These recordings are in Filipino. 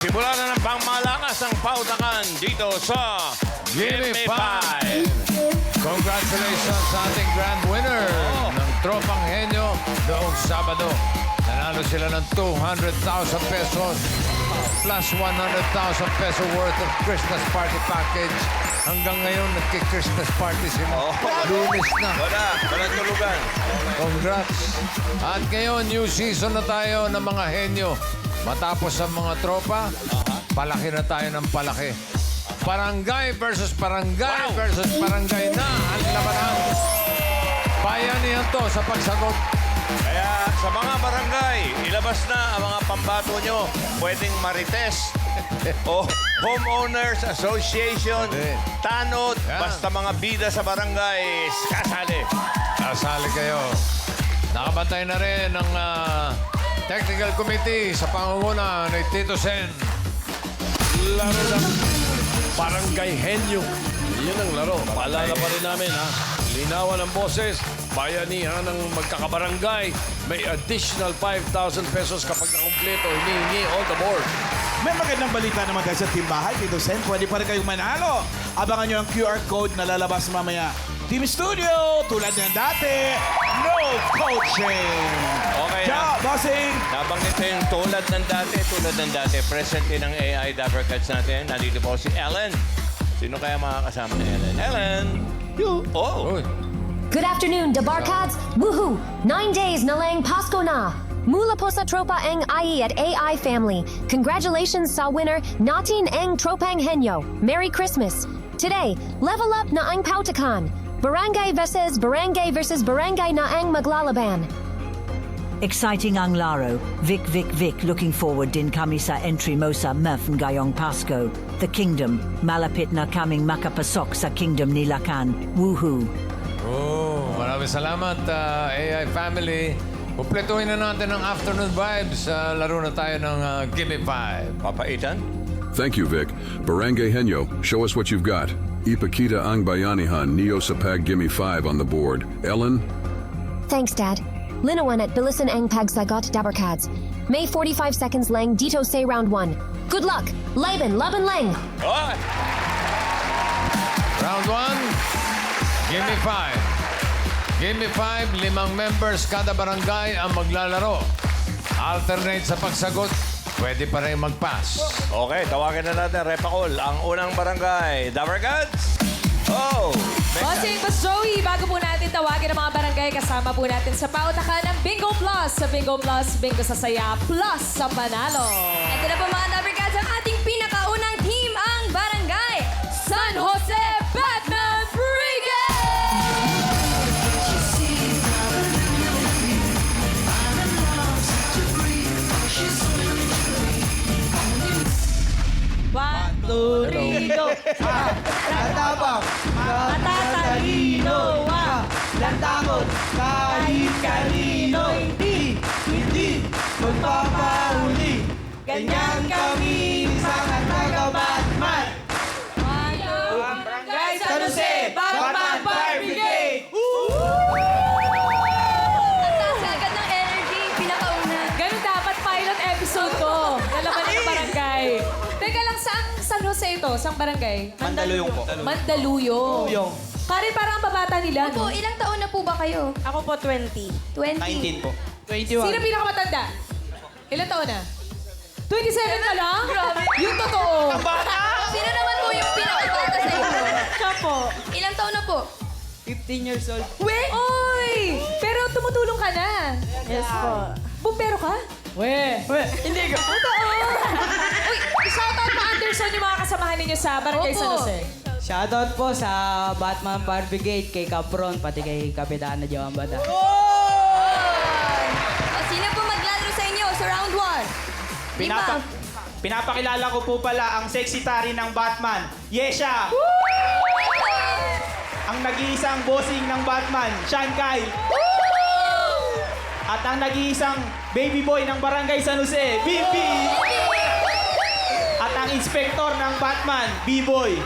Simula na ng pangmalakas ang pautakan dito sa Gimme 5! Congratulations sa ating grand winner ng Tropang Henyo noong Sabado. Nanalo sila ng 200,000 pesos plus 100,000 peso worth of Christmas party package. Hanggang ngayon, nagki-Christmas party sila. Lunes na. Wala tulugan. Congrats. At ngayon, new season na tayo ng mga henyo. Matapos ang mga tropa, palaki na tayo ng palaki. Barangay versus barangay versus barangay na ang labanan. Bayanihan to sa pagsagot. Kaya sa mga barangay, ilabas na ang mga pambato nyo. Pwedeng Marites o Homeowners Association, Tanod, Yan. basta mga bida sa barangay, kasali. Kasali kayo. Nakabantay na rin ng Technical Committee sa pangunguna ni Tito Sen. Laro ng Barangay Henyo. Yun ang laro. Paalala pa rin namin, ha? Linawan ng boses, bayanihan ng magkakabarangay. May additional 5,000 pesos kapag nakumpleto. Hinihingi all the board. May magandang balita naman guys sa Timbahay, Tito Sen. Pwede pa rin kayong manalo. Abangan nyo ang QR code na lalabas mamaya. Team Studio, tulad ng dati, no coaching. Okay Ciao, na. bossing! Nabanggit ko yung tulad ng dati. Present din ng AI Dapper Cats natin. Nandito po si Ellen. Sino kaya makakasama ni Ellen? Ellen! You! Oh! Uy. Good afternoon, Dabarkads. Woohoo! 9 days na lang Pasko na. Mula po sa tropa ang AI at AI family. Congratulations sa winner natin ang Tropang Henyo. Merry Christmas. Today, level up na ang pautakan. Barangay versus barangay na ang maglalaban. Exciting ang laro. Vic looking forward din kami sa entry mo sa Murph ngayong Pasko. The Kingdom, malapit na kaming makapasok sa Kingdom ni Lakan. Woohoo! Oh, maraming salamat, AI family. Kumpletuhin na natin ang afternoon vibes. Laro na tayo ng Gimme 5. Papaitan? Thank you, Vic. Barangay Henyo, show us what you've got. Ipakita ang bayanihan, Neo Sapag Gimme 5 on the board. Ellen? Thanks, Dad. Linawan at bilisan ang pagsagot Dabarkads. May 45 seconds lang dito say round 1. Good luck! Laban lang! Oh! Round 1, Gimme 5. Gimme 5, 5 members kada barangay ang maglalaro. Alternate sa pagsagot, pwede pa rin mag-pass. Okay, tawagin na natin, Repacol, ang unang barangay. Dapper Cats? Oh! Bossing, Boss Joey, bago po natin tawagin ang mga barangay, kasama po natin sa pautakan ng Bingo Plus. Sa Bingo Plus, Bingo sa Saya, Plus sa Panalo. Ito na po mga Dabarkads, ang ating pinakaunang team, ang Barangay San Jose Batman Brigade! One, two, three, go! Tatabang, Matatalino, lantakot, kahit kanino, hindi magpapahuli. Ganyan kami, isang at taga-Batman. Barangay San Jose, Batman Fire Brigade! Ang taas agad ng energy, pinakauna. Ganun dapat pilot episode ko. Nalaman ng barangay. Teka lang, saan San Jose ito? Saan barangay? Mandaluyong po. Mandaluyong. Yung Parang ang babata nila, Po, no? ilang taon na po ba kayo? Ako po, 20. 20. po. Sino pinakamatanda? Ilang taon na? 27 ka lang? Yung totoo. Sino naman po yung pinakabata sa inyo? Siya po. Ilang taon na po? 15 years old. We? Oy! Pero tumutulong ka na. Yes po. Bumpero ka? We. Hindi ko. Totoo. Uy, shoutout pa Anderson yung mga kasamahan ninyo sa Barangay San Opo. Jose. Shoutout po sa Batman Fire Brigade, kay Capron, pati kay Kapitana Joan Bada. O, sino po maglalaro sa inyo sa round 1? Pinapakilala ko po pala ang sexy tari ng Batman, Yesha! Ang nag-iisang bossing ng Batman, Sean Kyle! At ang nag-iisang baby boy ng Barangay San Jose, Bibi! At ang inspektor ng Batman, B-Boy!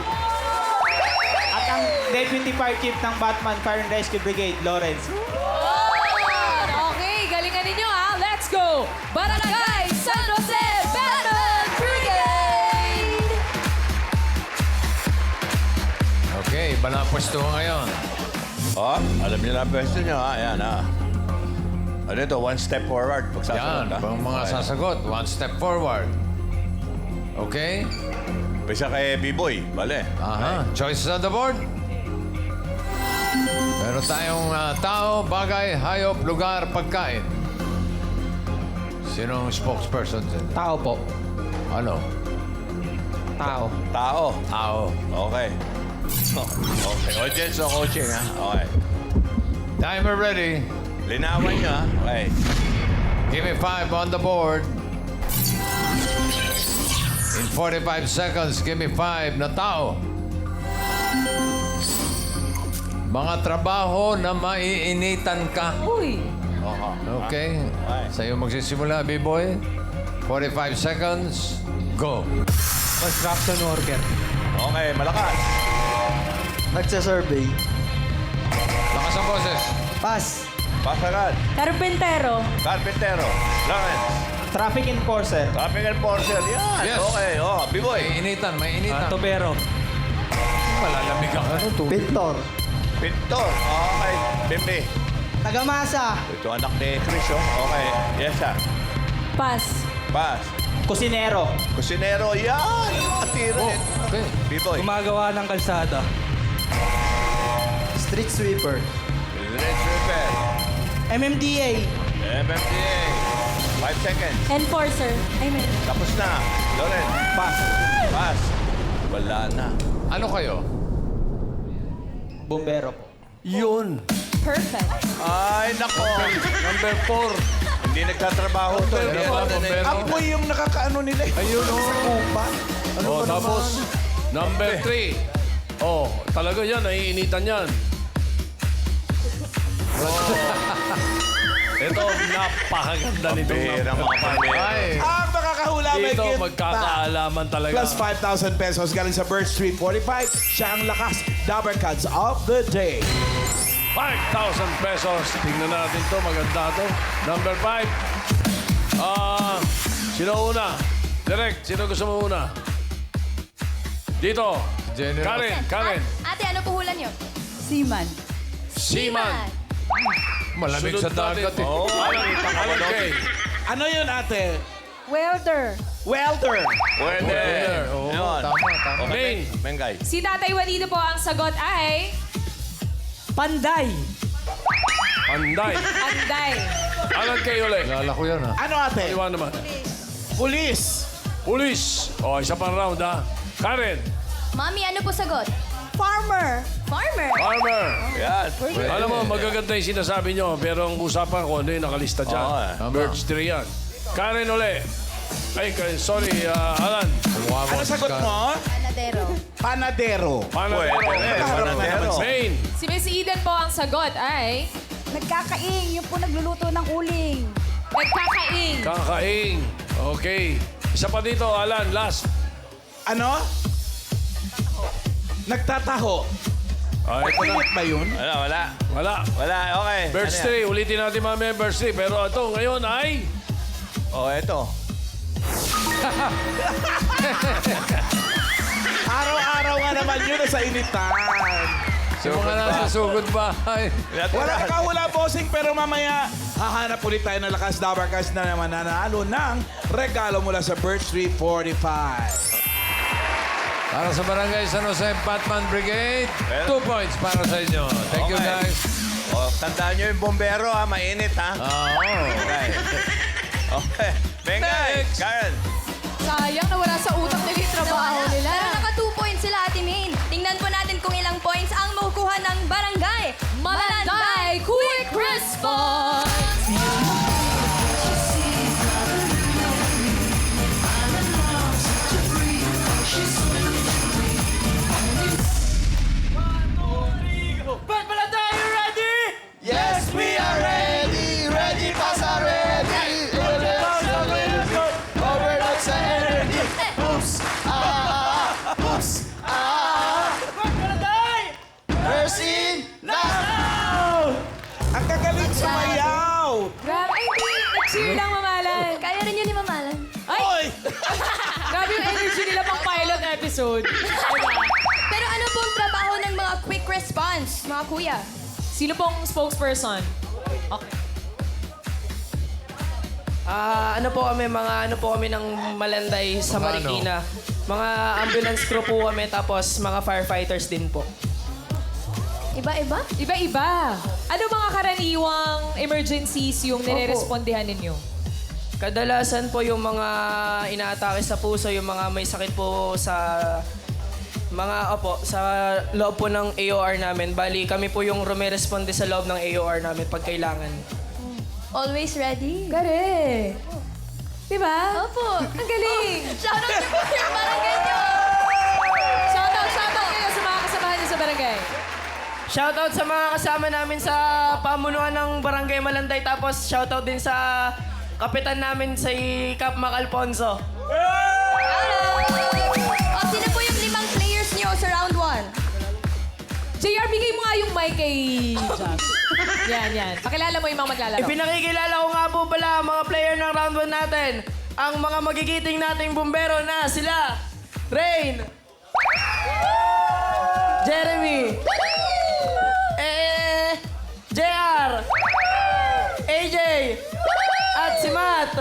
At ang deputy fire chief ng Batman Fire and Rescue Brigade, Lawrence. Okay, galingan ninyo ha. Let's go! Barangay San Jose Batman Brigade! ba na ang pwesto mo ngayon? Oh, alam niyo na ang pwesto niyo, ha? Ayan, ha? Ano ito? One step forward. Pag sasagot, Yan, ha? pang mga sasagot. One step forward. Okay? Pisa kay B-Boy. Bale. Aha. Choices on the board. Meron tayong tao, bagay, hayop, lugar, pagkain. Sinong spokesperson dyan? Tao po. Ano? Tao. Tao. Tao. Okay. Okay. Audience o coaching, ha? Okay. Timer ready. Linawan niyo, ha? Okay. Give me 5 on the board. In 45 seconds, give me 5 na tao. Mga trabaho na maiinitan ka. Uy! Okay. Sa'yo magsisimula, B-Boy. 45 seconds. Go. Construction worker. Okay, malakas. Nagsa-survey. Lakas ang boses. Pass. Pasagan. Karpentero. Carpintero. Lawrence. Traffic enforcer. Traffic enforcer. Yan. Yes. Okay. Oh, B-Boy. May initan. Tubero. Malalamig ang ano to. Pintor. Pintor. Okay. Bimbi. Tagamasa. Ito anak ni Chris, oh. Okay. Yes, ha? Pass. Pass. Kusinero. Kusinero. Yan. Atira. Oh, okay. B-Boy. Gumagawa ng kalsada. Street sweeper. Red River. MMDA. MMDA. 5 seconds. Enforcer. I mean, Tapos na. Loren. Pass. Pass. Wala na. Ano kayo? Bombero po. Yun. perfect. Ay, nako. Number 4. Hindi nagtatrabaho to. Pero Hindi ba, ano na bombero? Apoy yung nakakaano nila. Ayun, oh. Sa kupa. Oh, tapos, number 3. Oh, talaga yan, naiinitan yan. Ito, napakaganda nito. Pera, mga pambero. Ay, Ang makakahula may Dito, gift magkakaalaman talaga. Plus 5,000 pesos galing sa Birch Street 45. Siya ang lakas Dabber Cards of the Day. 5,000 pesos. Tingnan natin to. Maganda to. Number 5. Sino una? Direct, sino gusto mo una? Dito. General. Karen. Ate, ano puhulan niyo? Seaman. Seaman. malamig sa dagat eh. Oh, Alan Kay. Ano yun, ate? Welder. Welder. Pwede. Oo, Yun. tama. Okay, Mengay. Si Tatay Juanito po ang sagot ay... Panday. Anday. Anday. Alan Kay ulit. Lala ko yan ah. Ano, ate? Iwan naman. Police. Police. Oh, isa pang round ha. Karen. Mami, ano po sagot? Farmer. Farmer. Farmer. Yan. Alam mo, magaganda yung sinasabi nyo, pero ang usapan ko, ano yung nakalista dyan? Oo, eh. Birch 3 yan. Karen uli. Ay, sorry, Alan. Ano sagot mo? Panadero. Panadero. Panadero. Panadero. Main. Si Miss Eden po ang sagot ay... Nagkakaing, yung po nagluluto ng uling. Nagkakaing. Kakaing. Okay. Isa pa dito, Alan, last. Ano? Nagtataho. Ay, ito na. Pilit ba yun? Wala. Wala. Wala. Okay. Birch Ano yan? 3. Ulitin natin mamaya Birch 3. Pero ito, ngayon ay... Oh, eto. Araw-araw nga naman yun sa initan. Yung mga nasa sugod bahay. Wala nakahula, bossing, pero mamaya hahanap ulit tayo ng lakas Dabber Cards na naman nanalo ng regalo mula sa Birch Street 45. Para sa Barangay San Jose Batman Brigade, Well, 2 points para sa inyo. Thank you, Okay. guys. Oh, tandaan nyo yung bombero, ha? Mainit, ha? Oo. Okay. Okay. Mengay. Next. Karen. Sayang na wala sa utak nila yung trabaho nila. Pero naka 2 points sila, Ate Main. Tingnan po natin kung ilang points ang makukuha ng barangay. Malanday Quick Response! Yes, we are ready! Ready, pasa ready! Overload sa energy! Oops! Oops! Mercy! Now! Ang kagaling sumayaw! Grabe, ay, nag-cheer lang mamalan. Kaya rin yun ni Mamalan. Ay! Grabe yung energy nila pang pilot episode. Diba? Pero ano pong trabaho ng mga quick response, mga kuya? Sino pong spokesperson? Okay. Ano po kami ng Malanday sa Paano? Marikina. Mga ambulance crew po kami, tapos mga firefighters din po. Iba-iba? Iba-iba. Ano mga karaniwang emergencies yung nire-respondihan ninyo? Kadalasan po yung mga inaatake sa puso, yung mga may sakit po sa sa loob po ng AOR namin. Bali, kami po yung rumiresponde sa loob ng AOR namin pag kailangan. Always ready? Kare. Diba? Opo. Ang galing. Shoutout niyo po sa barangay niyo! Shoutout kayo sa mga kasamahan niyo sa barangay. Shoutout sa mga kasama namin sa pamunuan ng Barangay Malanday. Tapos shoutout din sa kapitan namin si Cap Mac Alfonso. O, sino po yung 5 players niyo sa round 1? JR, bigay mo nga yung mic kay Jazz. Yan. Pakilala mo yung mga maglalaro. Ipinakikilala ko nga po pala ang mga player ng round 1 natin. Ang mga magigiting nating bumbero na sila Rain, Jeremy, JR, AJ, at si Matt.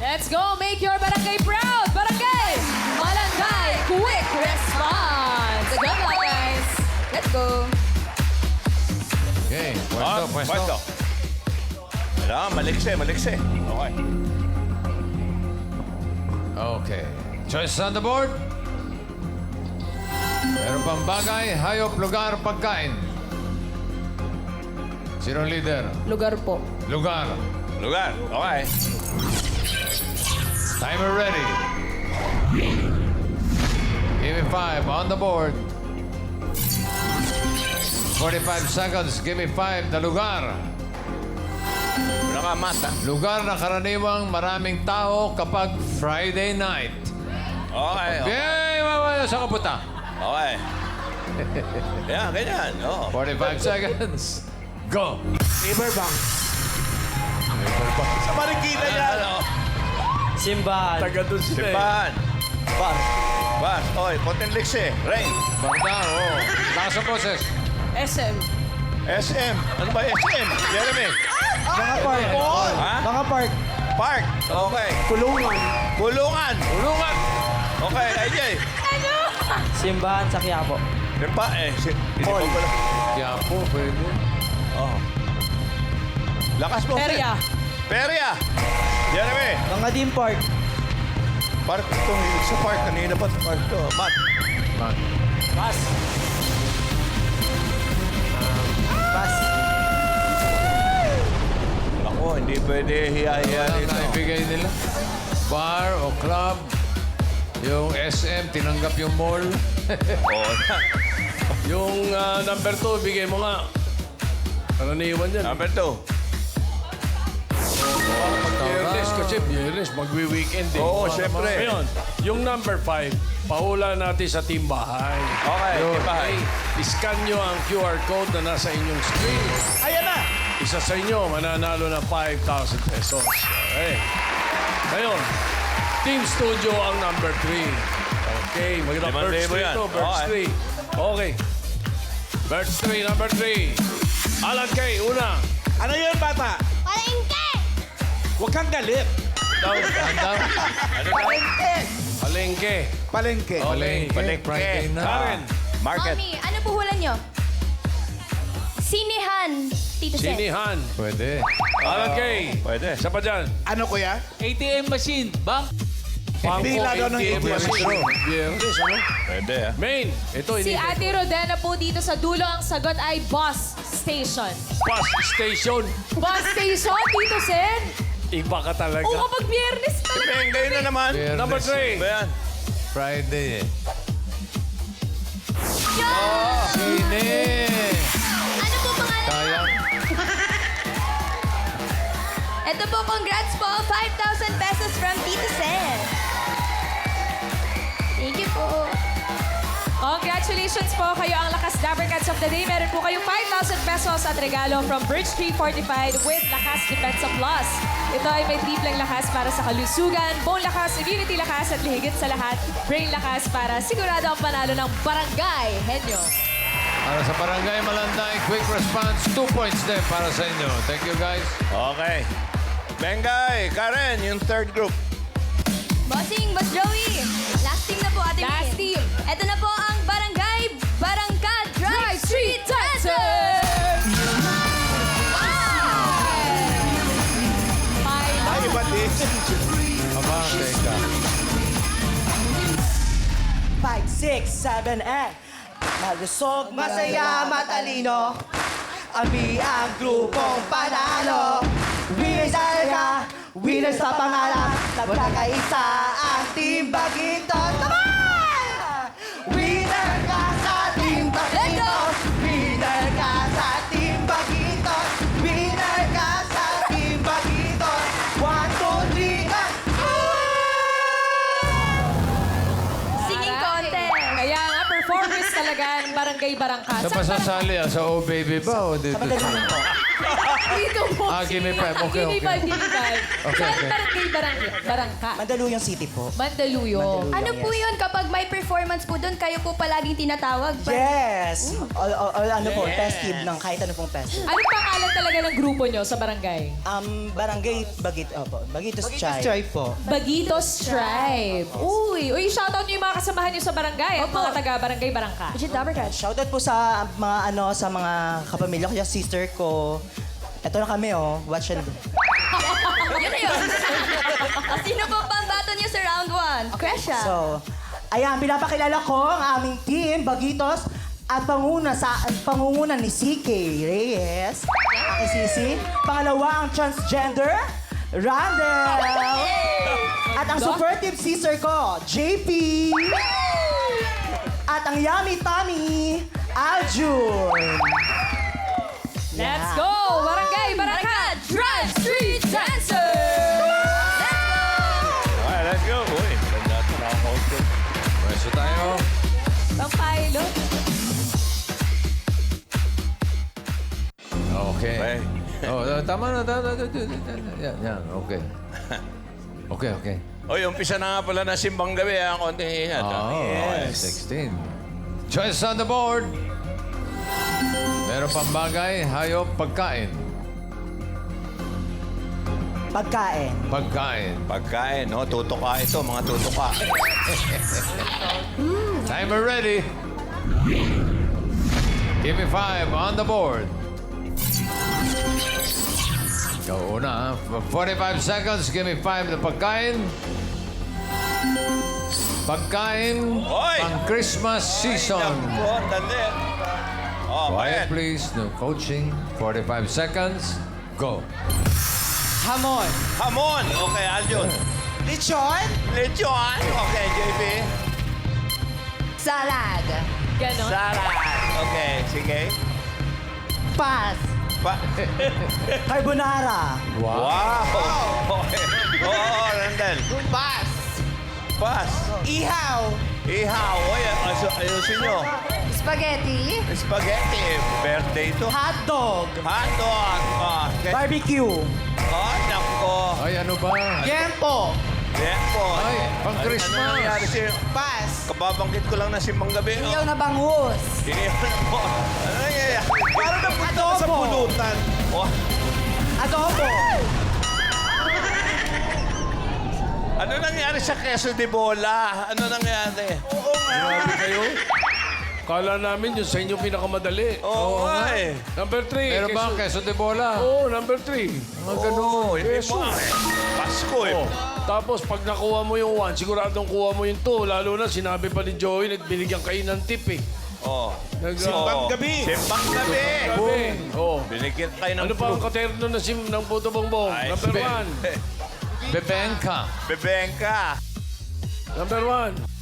Let's go! Make your barangay proud! Barangay! Malanday! Quick response! Good luck, guys! Let's go. Okay, pwesto. Wala, maliksi. Okay. Okay. Choice on the board. Meron pang bagay, hayop, lugar, pagkain. Sino ang leader? Lugar po. Lugar. Okay. Timer ready. Give me 5 on the board. 45 seconds. Give me 5 na lugar. Wala ka, mata. Lugar na karaniwang maraming tao kapag Friday night. Okay. Okay, mawala sa kaputa. Okay. Yan, ganyan. Oh. 45 seconds. Go. Riverbank. Sa Marikina yan. Simbahan. Taga doon sila eh. Simbahan. Bar. Oy, konting liksi. Rain. Bagda, oh. Lakas ang boses. SM. SM. Ano ba SM? Jeremy. Mga park. Ha? Mga park. Park. Okay. Kulungan. Kulungan. Okay, AJ. Simbahan sa Quiapo. Simpa eh. Hindi ko pala. Quiapo, pwede. Oh. Lakas mo. Peria. Jeremy. Mga Dim Park. Park ito. Sa park. Kanina pa sa park to. Matt. Pass. Ako, hindi pwede hiya-hiya Ano dito. na ibigay nila? Bar o club? Yung SM, tinanggap yung mall. Oo na. Yung number 2, bigay mo nga. Karaniwan yan. Number 2. Biyernes kasi biyernes, magwi-weekend eh. Oo, syempre. Ngayon, yung number 5, pahula natin sa Team Bahay. Okay, Team Bahay. Iscan nyo ang QR code na nasa inyong screen. Ayan na. Isa sa inyo mananalo ng 5,000 pesos. Okay. Ngayon, Team Studio ang number 3. Okay, maganda. 5,000 Birds 3 yan. to, Birds Okay. 3. Okay. Birds 3, number 3. Alan Kay, una. Ano yun, bata? Palengke! Huwag kang galit. Palengke. Palengke. Palengke. Friday na. Karen. Market. Mommy, ano po hulan niyo? Sinihan, Tito Sen. Sinihan. Pwede. Alan Kay. Pwede. Isa pa dyan. Ano, kuya? ATM machine. Bank. Pila daw ng ATM machine. Biyernes, ano? Pwede, ah. Main. Ito, Si ini Ate Rodena po dito sa dulo. Ang sagot ay bus station. Bus station. Bus station, Tito Sen? Iba ka talaga. Oo, kapag biyernes talaga. Beng, kayo na naman. Biyernes. Number 3. Ba yan? Friday eh. Yan! Sine! Ano po pangalan? Sayang. Ito po, congrats po. 5,000 pesos from Tito Sen. Thank you po. Congrats Congratulations po. Kayo ang Lakas Dabber Cats of the Day. Meron po kayong 5,000 pesos at regalo from Bridge Tree Fortified with Lakas Depensa Plus. Ito ay may tripleng lakas para sa kalusugan, bone lakas, immunity lakas, at higit sa lahat, brain lakas para sigurado ang panalo ng Barangay Henyo. Para sa Barangay Malanday, quick response, 2 points din para sa inyo. Thank you, guys. Okay. Bengay, Karen, yung third group. Bossing, Boss Joey. Last team na po, Ate Last May. team. Ito na po ang Barangay Barangka Drive Street Dancer! Ay, iba din. Aba, teka. 5, 6, 7, and malusog, masaya, matalino. Kami ang grupong panalo. Winners talaga, winners sa pangarap. Nagkakaisa ang Team Baguitos. Come on! Winner ka sa Team Baguitos. Winner ka sa Team Baguitos. Winner ka sa Team Baguitos. 1, 2, 3, ka! Singing contest. Kaya nga, performance talaga ng Barangay Barangka. Sa pasasali, sa Oh Baby ba? O dito sa... Dito po. Give me 5. Okay, Give me okay. 5, give me 5. Okay, Saan okay. Barangay Barangka? Mandaluyong City po. Mandaluyong. Ano po yun kapag may performance po doon, kayo po palaging tinatawag? Yes! All ano po, Yes. festive ng kahit ano pong festive. Anong pangalan talaga ng grupo nyo sa barangay? Barangay Baguitos Tribe po. Baguitos Tribe. Uy, shoutout nyo yung mga kasamahan nyo sa barangay at mga taga-barangay Barangka. Legit Dabber Cats. Shoutout po sa sa mga kapamilya ko, yung sister ko. Ito na kami, watch and... Yun na yun. Sino po pambato niyo sa round 1? Kresha. So, ayan, pinapakilala ko ang aming team, Baguitos, at pangunguna ni CK Reyes, ang Sisi. Pangalawa, ang transgender, Randall. At ang supportive sister ko, JP. At ang yummy tummy, Aljun. Let's go! Barangay Barangka Drive Street Dancer! Okay, let's go. Uy, ganda ito. Nakakaut ko. Pwesto tayo. Pang-pilot. Okay. Okay. Tama na. Yan, okay. Okay. Oy, umpisa na nga pala na simbang gabi, ang konting ingat. Yes. 16. Choice on the board. Meron pang bagay, hayop, pagkain. Pagkain. Pagkain, no? Tutuka ito, mga tutuka. Timer ready. Give me 5 on the board. Ikaw una, ha? 45 seconds. Give me 5 na pagkain. Pagkain Oy! pang Christmas season. Naku, dali. Oh, Quiet, quiet. please. No coaching. 45 seconds. Go. Hamon. Hamon. Okay, Aljun. Lechon. Lechon. Okay, JP. Salad. Ganon. Salad. Okay, sige. Pas. Carbonara. Wow. Okay. Oo, Randall. Pas. Pas. Ihaw. Ihaw. Oy, ayusin nyo. Spaghetti. Spaghetti. Birthday to. Hotdog. Hotdog. Okay. Barbecue. Oh, nako. Ay, ano ba? Yempo. Tempo. Ay, pang Christmas. Ano nangyari sa'yo? Pas. Kababanggit ko lang na simbang gabi. Iyaw na bangus. Iniyaw na po. Ano nangyayari? Parang napunta ka sa pulutan. Oh, Adobo. ano nangyari sa queso de bola? Ano nangyari? Grabe kayo. Kala namin yung sa inyo pinakamadali. Oo nga eh. Number 3. Meron ba ang queso de bola? Oo, number 3. Mga ganun. Hindi Queso. mo. Pasko eh. Oh. Tapos pag nakuha mo yung 1, siguradong kuha mo yung 2. Lalo na sinabi pa ni Joey na binigyan kayo ng tip eh. Oh. Simbang gabi. Simbang gabi. Gabi. Oh. Binigyan kayo ng Ano pa ang katerno na ng Puto Bongbong? Ay, Number be- 1. Bebengka. Bebengka. Number 1.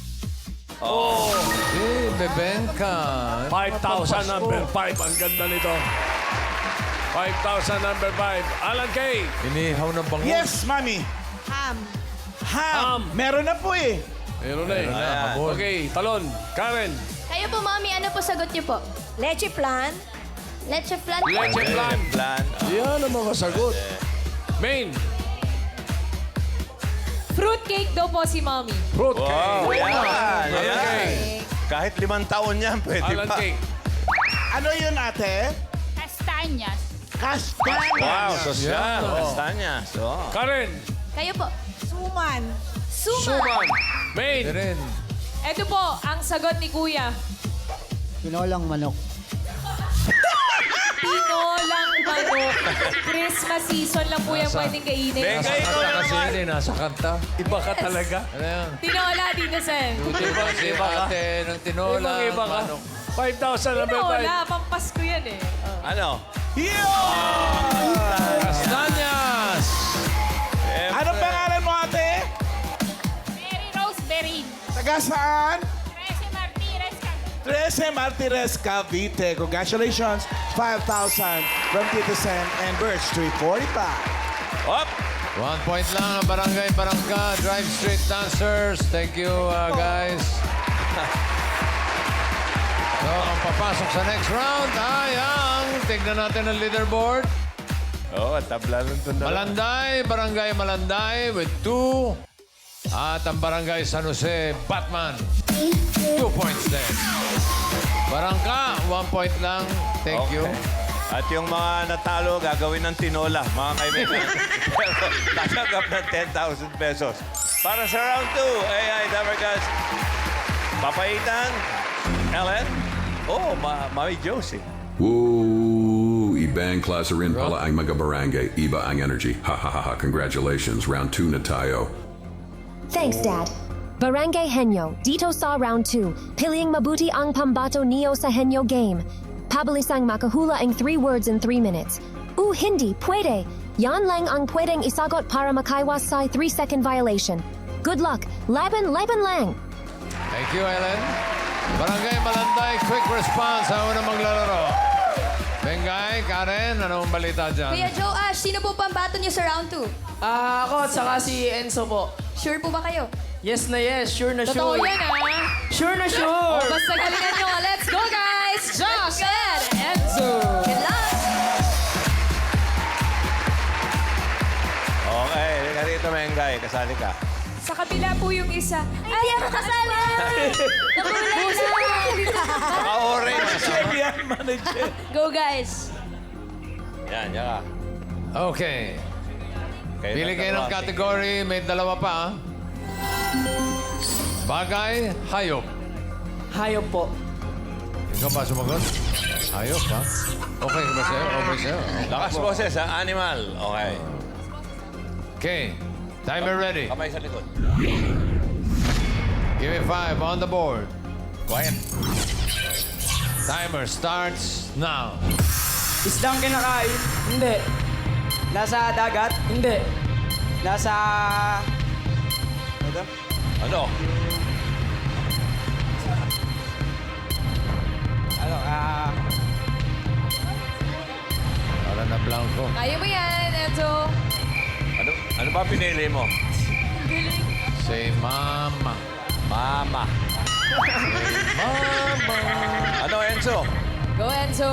Oh. Bebengka. 5,000 number 5. Ang ganda nito. 5,000 number 5. Alan Kay. Inihaw ng bangus. Yes, mami. Ham. Ham. Meron na po eh. Meron na eh. Meron na, habol. Okay, talon. Karen. Kayo Kayo po, Mami, ano po sagot niyo po? Leche plan. Leche flan. Leche plan. Plan. Yan ang mga sagot. Main. Fruitcake daw po si Mommy. Fruit cake. Wow, yan. Alan Yan. cake. Kahit 5 taon yan, pwede Alan pa. cake. Ano yun, ate? Castañas. Castañas. Wow, sosyal. Yan. Kastanyas. Oh. Karen. Kayo po. Suman. Suman. Main. Rin. Ito po, ang sagot ni Kuya. Pinolang manok. Tinolang manok. Christmas season lang po yan Nasa- pwedeng kainin. Benga, Nasa ikaw kanta kasi naman. yun eh. Nasa kanta. Iba ka talaga. Ano yan? Tinola, Tito Sen. Buti ba si ate ng tinola, Ibang-iba ka. manok. 5,000 na Tinola, pampasko yan eh. Oh. Ano? Castañas! Anong pangalan mo, ate? Mary Roseberry. Taga saan? 13 Martires. 13 Martires, Cavite. Congratulations. 5,000 from Tito Sen and Birch 345. Hop! 1 point lang ang Barangay Barangka Drive Street Dancers. Thank you, guys. So, ang papasok sa next round ay ang, tignan natin ang leaderboard. Oh, tabla ng tunda. Malanday, Barangay Malanday with 2. At ang Barangay San Jose, Batman, 2 points din. Barangka, 1 point lang. Thank you. At yung mga natalo, gagawin ng tinola, mga kaibigan. Pero tatanggap ng 10,000 pesos. Para sa round 2, AI Dabarkas, papaitan, Ellen, Mami Josie. Woo! Ibang klase rin pala ang mga barangay. Iba ang energy. Ha ha ha ha. Congratulations. Round 2 na tayo. Thanks, Dad. Barangay Henyo, dito sa round 2. Piliing mabuti ang pambato niyo sa Henyo game. Pabilisang makahula ang 3 words in 3 minutes. Hindi pwede. Yan lang ang pwedeng isagot para makaiwas sa 3-second violation. Good luck. Laban lang. Thank you, Ellen. Barangay Malanday, quick response. Ako na maglalaro. Bengay, Karen, anong balita dyan? Kuya Joe Ash, sino po pambato niyo sa round 2? Ako at saka si Enzo po. Sure po ba kayo? Yes na yes. Sure na Totoo sure. yan ah. Sure na Oh, sure. basta galingan nyo. Let's go, guys! Josh and Enzo. Good luck! Okay, halika rito, Mengay. Kasali ka. Sa kabila po yung isa. Ay, ako kasali! Napulay na! Naka-orange. Champion manager. Go, guys! Yan, yan ka. Okay. Kayo Pili na kayo ng dalawa. category. May 2 pa. ah. Bagay, hayop. Hayop po. Ikaw ba sumagot? Hayop, ha? Okay ba sa'yo? Okay sa'yo? Lakas boses, ha? Animal. Okay. Okay. Timer ready. Kamay sa likod. Give me 5 on the board. Quiet. Timer starts now. Isdang kinakain? Hindi. Nasa dagat? Hindi. Nasa... Ano? Para na blanco. Kaya mo yan, Enzo. Ano ba pinili mo? Say mama. Mama. Mama. Ano, Enzo? Go, Enzo.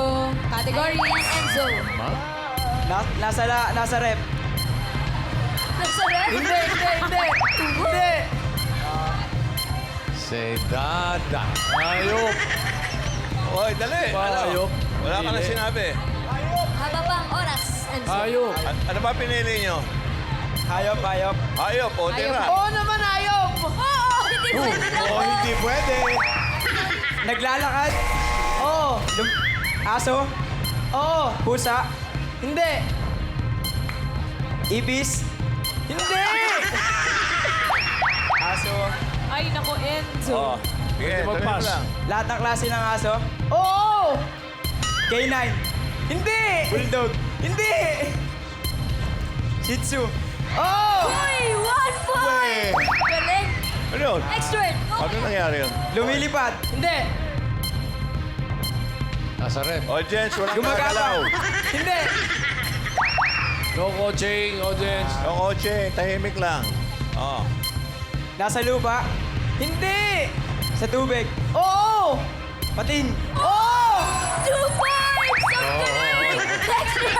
Category, Enzo. Ma? Nasa rep. Nasa red? Hindi. Hindi. Say dada. Hayop. Oy, dali. Hayop. Wala ka na Pili. sinabi. Haba pa ang oras, Enzo. Hayop. Ano ba pinili nyo? Hayop. Hayop o tira. Oo naman hayop. Oo! Hindi pwede na po! Hindi pwede. Naglalakad? Oo. Aso? Oo. Pusa? Hindi. Ibis? Hindi. Aso? Ay, nako, Enzo. Oh. Sige, tuloy mo mag-pass. lang. Lahat ng klase ng aso? Oo. K9? Hindi. Bulldog? Hindi. Shih Tzu? Oo. Uy! 1 point! Galing! Ano yun? Next word! Go! Ano nangyari yun? Lumilipad? Hindi. Nasa rep. Audience, walang Gumagalaw? gagalaw. Hindi. No coaching, audience. Yung kotse, tahimik lang. Oh. Nasa lupa? Hindi. Sa tubig? Oo. Patin. Oh! 2 points! So good! Next word!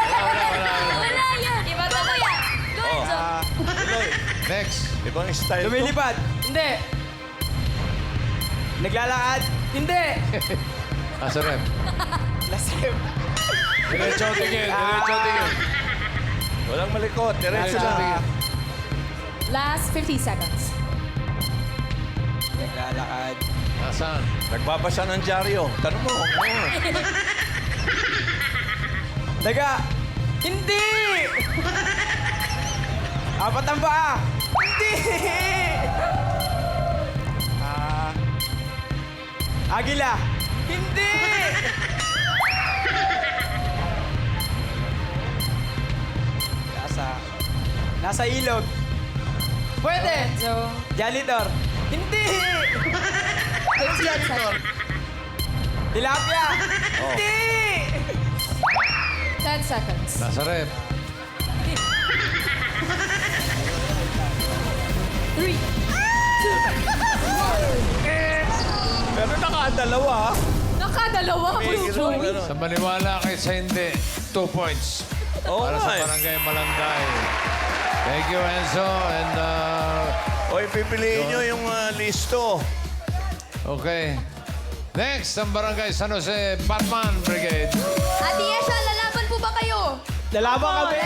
Wala yan! Iba to kuya! Go, Oh. Enzo! Tuloy. Next. Ibang style to. Lumilipad. Hindi. Naglalakad. Hindi. Nasa rep. Lasem. Diretso tingin, diretso tingin. Walang malikot. Diretso Diretso lang. tingin. Last 50 seconds. Naglalakad. Nasaan? Nagbabasa ng dyaryo. Tanong mo. Oo. Daga. Hindi! Apat ang paa. Hindi! Agila. Hindi! Nasa ilog. Pwede! Enzo. Janitor. Hindi! Tilapia. Hindi! 10 seconds. Nasa rep. 3. Pero nakadalawa. Nakadalawa. May Blue ginawa, ano. Sa maniwala kaysa hindi, 2 points. Oo Para nga sa eh. Barangay Malangay. Thank you, Enzo. And, Oy, pipiliin nyo yung listo. okay. Next, ang Barangay San Jose Batman Brigade. Ate Yesha, lalaban po ba kayo? Lalaban kami.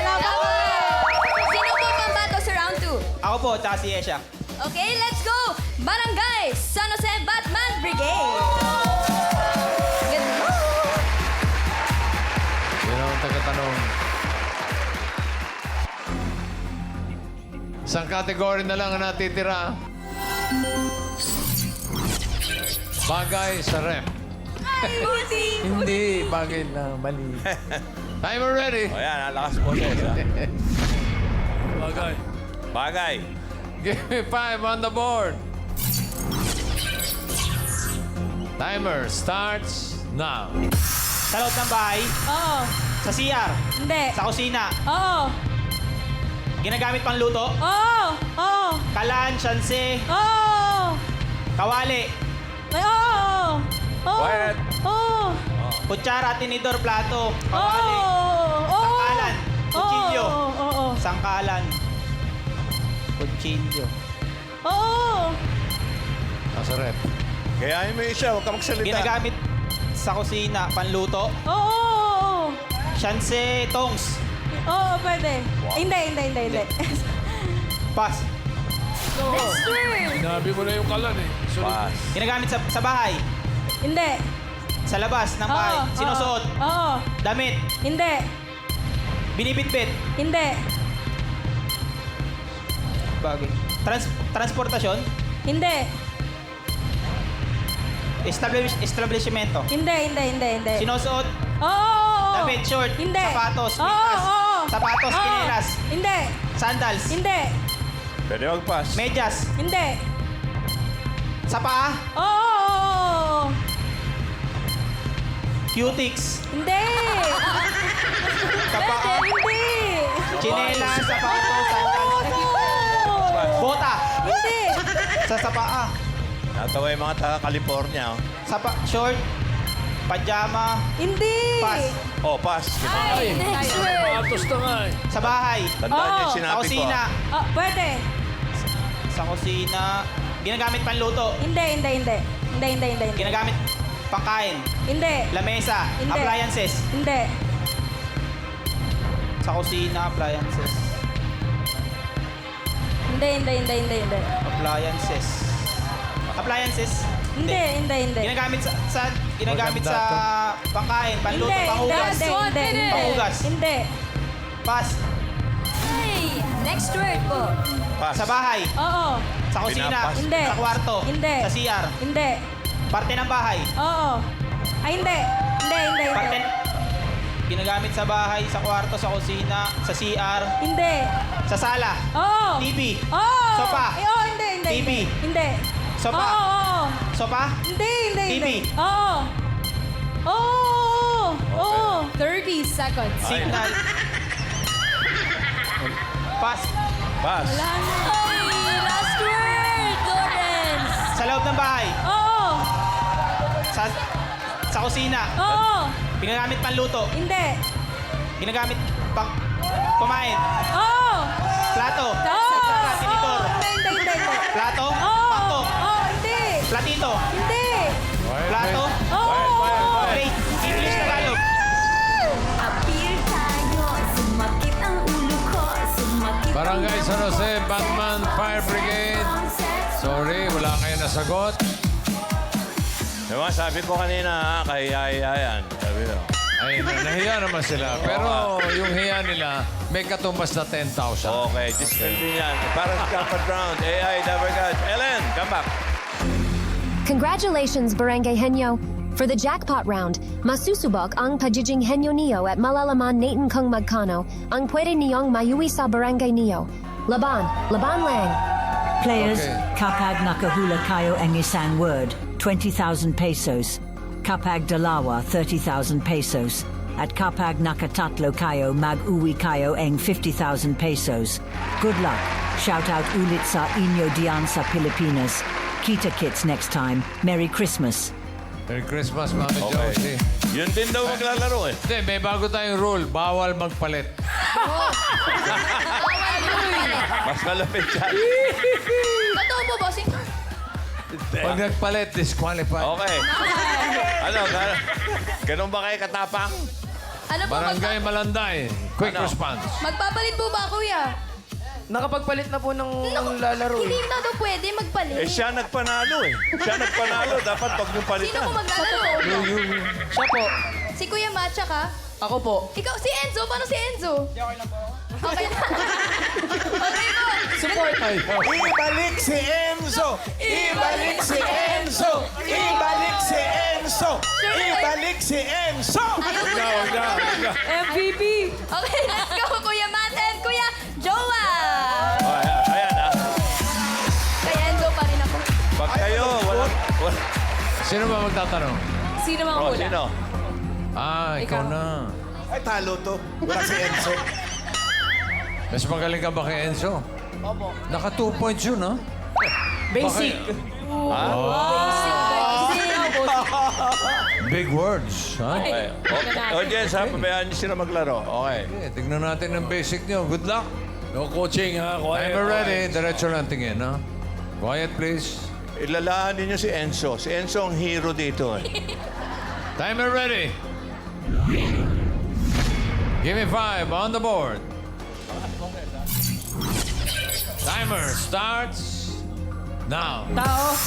Sino po pambato sa round 2? Ako po, tsaka si Esha. Okay, let's go! Barangay San Jose Batman Brigade! Good luck! Yun ang tagatanong. Isang kategory na lang ang natitira. Bagay sa rep. Hindi, bagay lang. Mali. Timer ready. O yan, lakas po ha. Bagay. Bagay. Give me 5 on the board. Timer starts now. Sa loob ng bahay, Oo. sa CR, Hindi. sa kusina, Oo. ginagamit pang luto, Oo. Oo. kalan, syanse, Oo. kawali, Ay, oo. Oo. Quiet. Oo. kutsara, tinidor, plato, kawali, Oo. sangkalan, kutsilyo, Oo. sangkalan, kutsilyo. Oo. Nasa rep. Kaya mo isa, huwag ka magsalita. Ginagamit sa kusina, panluto, Oo. syanse, tongs, Oo, pwede. Hindi. pas. Next word! Sinabi mo na yung kalan eh. Sunod. Pass. Ginagamit sa bahay, Hindi. sa labas ng bahay, Oo. sinusuot, Oo. damit, Hindi. binibitbit, Hindi. bagay. Transportasyon, Hindi. establishmento, Hindi. sinusuot, Oo. damit, short, Hindi. sapatos, Oo. kwitas, Oo. sapatos, Oo. kinelas, Hindi. sandals, Hindi. Pwede mag-pass. medyas, Hindi. sa paa, Oo. cutics, Hindi. sa paa, Hindi. chinelas, sapatos, sandals, Oo. bota, Hindi. sa paa, Natawa yung mga taga-California. Oh. short, pajama, Hindi. pas, Oh, pass. Ay, next word. Patos na nga eh. sa bahay, Tandaan niyo yung Oh, sa sinabi ko. kusina, Oh, pwede. sa kusina, ginagamit panluto, Hindi. ginagamit pangkain, Hindi. lamesa, Hindi. appliances, Hindi. sa kusina, appliances, Hindi. appliances, Hindi. ginagamit ginagamit sa pangkain, panluto, Hindi. panghugas, panghugas, Hindi. pas, Hey! Next word po. Pass. sa bahay, Oo. sa kusina, Pinapas. Hindi. sa kwarto, Hindi. sa CR, Hindi. parte ng bahay, Oo. Ay, hindi. parte, Hindi. ginagamit sa bahay, sa kwarto, sa kusina, sa CR, Hindi. sa sala, Oo. TV, Oo. Sopa. Oo, hindi. TV. Hindi. Sopa. Oo. sopa, Hindi. TV. Oo. Oo. 30 seconds. signal, pas, Pass. Ay, last word, Lawrence! sa loob ng bahay, Oo. sa Sa kusina. Oo. Ginagamit panluto. Hindi. Ginagamit pang kumain. Oo. Plato. Oo. Tinitor. Hindi. Plato. Oo. Pangko. Oo, hindi. Platito. Hindi. Plato. Oo. Plate. English, Tagalog. Appeal tayo, sumakit ang ulo ko, sumakit ang Barangay San Jose, Batman Fire Brigade. Sorry, wala kayo nasagot. Diba, sabi ko kanina, kahiyayan. Sabi ko. Ay, nahiya naman sila. Pero yung hiya nila, may katumbas na 10,000. Okay, discipline din yan. Para sa comfort round, AI Dabber Cats. Ellen, come back. Congratulations, Barangay Henyo! For the jackpot round, masusubok ang pagiging henyo niyo at malalaman natin kung magkano ang pwede niyong mayuwi sa barangay niyo. Laban lang! Players, Okay. kapag nakahula kayo ang isang word, 20,000 pesos. Kapag dalawa, 30,000 pesos. At kapag nakatatlo kayo, mag-uwi kayo ang 50,000 pesos. Good luck. Shout out ulit sa inyo diyan sa Pilipinas. Kita-kits next time. Merry Christmas. Merry Christmas, Mami Josie. Yun din daw maglalaro eh. Hindi, may bago tayong rule. Bawal magpalit. Mas malapit yan. Totoo po, bossing. Pag nagpalit, disqualified. Okay. Ano, ganun ba kayo katapang? Ano po, Barangay Malanday. Quick Ano? response. magpapalit po ba, kuya? Nakapagpalit na po ng Naku, lalaro. Hindi na daw pwede magpalit. Eh, siya nagpanalo eh. Siya nagpanalo. Dapat pag yung Sino palitan. po maglalaro? Siya po. Si Kuya Matcha ka? Ako po. Ikaw, si Enzo? Paano si Enzo? Okay na po. Okay na. Okay po. Support. Ibalik si Enzo! Ibalik si Enzo! Ibalik si Enzo! Ibalik si Enzo! Ayaw ko na. MVP. Okay, let's go, Kuya Matt and Kuya Joa! Oh, ayan ah. Kay Enzo pa rin ako. Pag kayo, wala. Sino ba magtatanong? Sino mga Oh, hula? sino? Ikaw na. Ay, talo to. Wala si Enzo. Mas magaling ka ba kay Enzo? Opo. Naka 2 points yun, ha? Basic. Big words, ha? Okay. Audience, ha? Pabayaan niyo sila maglaro. Okay. Okay, tignan natin ang basic nyo. Good luck. No coaching, ha? Quiet. Timer ready. Diretso lang tingin, ha? Quiet, please. Ilalaan niyo si Enzo. Si Enzo ang hero dito eh. Timer ready. Give me 5 on the board. Timer starts now. Tao.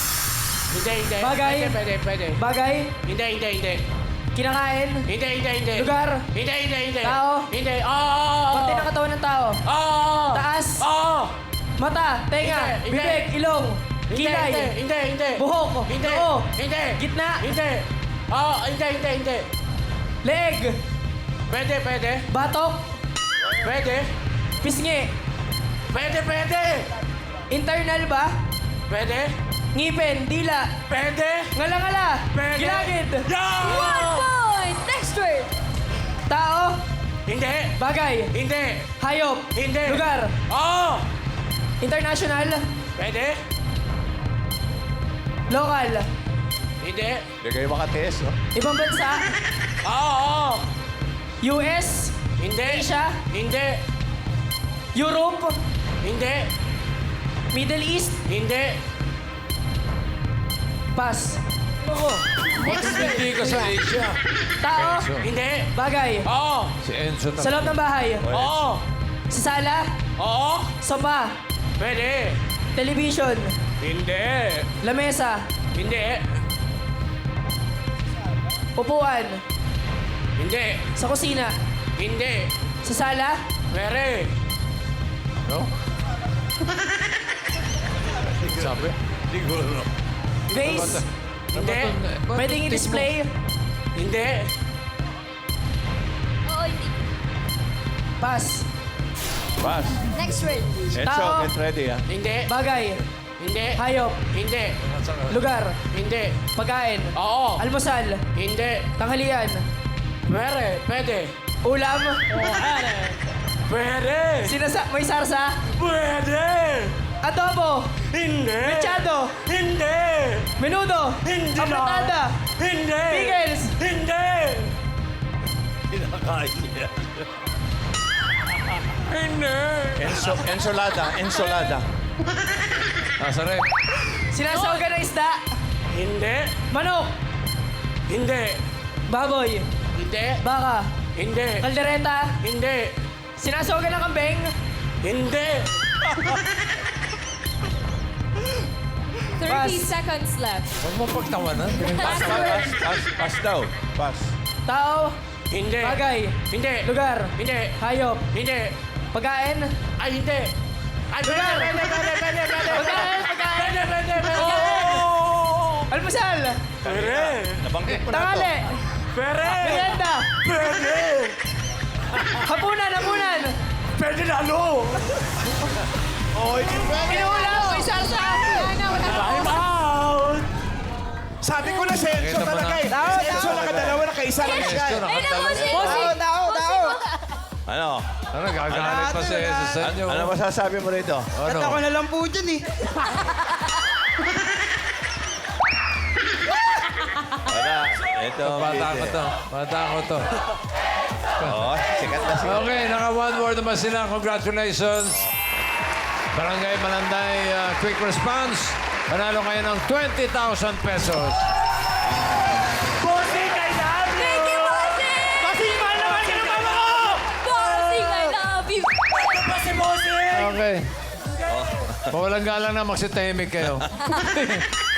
Hindi. Bagay. Pwede. Bagay. Hindi. Kinakain. Hindi. Lugar. Hindi. Tao. Hindi. Parte ng katawan ng tao. Taas. Mata. Tenga. Hindi. Bibig. Ilong. Kilay. Hindi. Buhok. Hindi. Noo. Hindi. Gitna. Hindi. Hindi. Leg. Pwede. Batok. Pwede. Pisngi. Pwede. Internal ba? Pwede. Ngipin. Dila. Pwede. Ngala-ngala. Pwede. Gilagid. 1 point! Next word! Tao. Hindi. Bagay. Hindi. Hayop. Hindi. Lugar. International. Pwede. Local. Hindi. Hindi kayo makatiis, no? Ibang bansa. US. Hindi. Asia. Hindi. Europe. Hindi. Middle East. Hindi. Pass. Ba't hindi ka sa Asia? Tao. Enzo. Hindi. Bagay. Si Enzo Sa loob ng bahay. Sa sala. Oo. Sopa. Pwede. Television. Hindi. Lamesa. Hindi. Upuan. Hindi. Sa kusina. Hindi. Sa sala. Pwede. No? Sabi? Hindi ko alam. Vase. Hindi. Pwedeng i-display. Hindi. Oo, hindi. Pass. Pass. Next word. Enzo, Tao. get ready, ha? Hindi. Bagay. Hindi. Hayop. Hindi. Lugar. Hindi. Pagkain. Oo. Almusal. Hindi. Tanghalian. Pwede. Ulam. Pwede. May sarsa. Pwede. Adobo. Hindi. Mechado. Hindi. Menudo. Hindi Apretada. Hindi! Pickles. Hindi! Kinakain niya. Hindi! Ensolada. Nasa rep. Sinasawagan ng isda. Hindi! Manok. Hindi! Baboy. Hindi! Baka. Hindi! Kaldereta. Hindi! Sinasawagan ng kambing. Hindi! 30 seconds left. Huwag mo pagtawanan. Pass daw. Pass. Tao. Hindi! Bagay. Hindi! Lugar. Hindi! Hayop. Hindi! Pagkain. Ay, hindi! Ay, Lugar. pwede! Pagkain. Pagkain. Oo! Almusal. Pwede! Nabanggit mo na to. Tanghali. Pwede! Merienda. Pwede! Hapunan. Hapunan. Pwede lalo! Oy, di pwede. Inuulam. May salsa. Time out! Sabi ko na si Enzo Kita mo talaga na. eh. Si Enzo nakaidalawa, nakaisa lang siya. Ito, nakatalo. Ano? Ano, gagalit pa sa inyo. Ano masasabi mo rito? Ano? na lang po dyan eh. Wala. Ito. Bata ko to. Bata ko to. Oo, sikat na sikat. Okay, naka one word naman sila. Congratulations. Barangay Malanday Quick Response. Panalo kayo ng 20,000 pesos. Bossing, I love you! Thank you, Bossing! Bossing, mahal naman ka ng mama ko! Bossing, I love you! Ano ba si Bossing? Okay. Pawalang galang na magsitahimik kayo.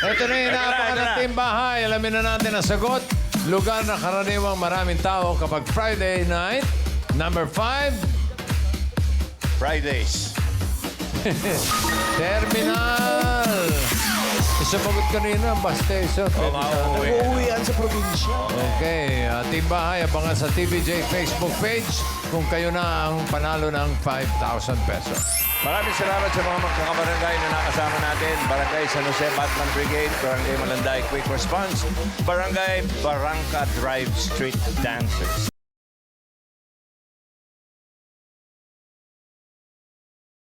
Ito na yung inaapakan ng Team Bahay. Alamin na natin ang sagot. Lugar na karaniwang maraming tao kapag Friday night. Number 5. Fridays. Terminal. Isabagot kanina, bus station. Oo nga, uuwi. Uuwian sa probinsya. Okay, Team Bahay, abangan sa TVJ Facebook page kung kayo na ang panalo ng 5,000 pesos. Maraming salamat sa mga magkakabarangay na nakasama natin. Barangay San Jose Batman Brigade, Barangay Malanday Quick Response, Barangay Barangka Drive Street Dancers.